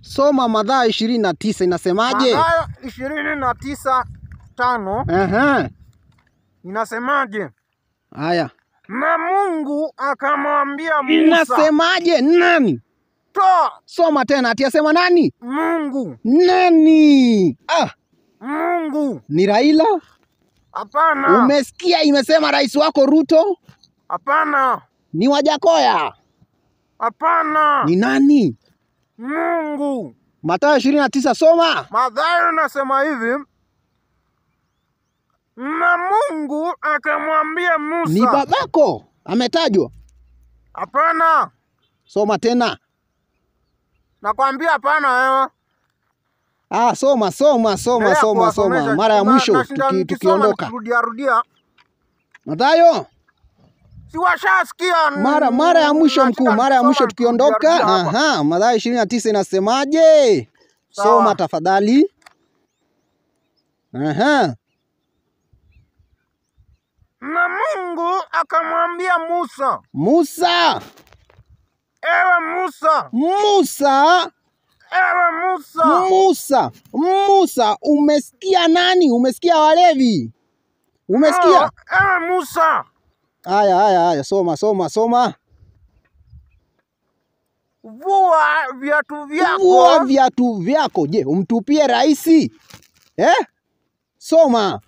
Soma Mathayo 29 inasemaje? Mathayo 29:5. Inasemaje? Haya. Na Mungu akamwambia Musa. Inasemaje? Nani? Soma tena, atasema nani? Mungu. Nani? Mungu. Ni Raila? Hapana. Umesikia imesema rais wako Ruto? Hapana. Ni Wajakoya? Hapana. Ni nani? Mungu. Mathayo 29 soma. Mathayo nasema hivi. Na Mungu akamwambia Musa. Ni babako ametajwa? Hapana. Soma tena. Nakwambia hapana wewe. Soma. Mara ya mwisho tukiondoka. Rudia. Mathayo. Si washasikia. Mara ya mwisho mkuu, mara ya mwisho tukiondoka. Mathayo 29 inasemaje? Soma tafadhali. Na Mungu akamwambia Musa. Musa. Ewe Musa. Musa. Ewe Musa. Musa, umesikia nani? Umesikia walevi? Umesikia? Ewe Musa. Haya, soma. Vua viatu vyako. Vua viatu vyako. Je, umtupie rais? Soma.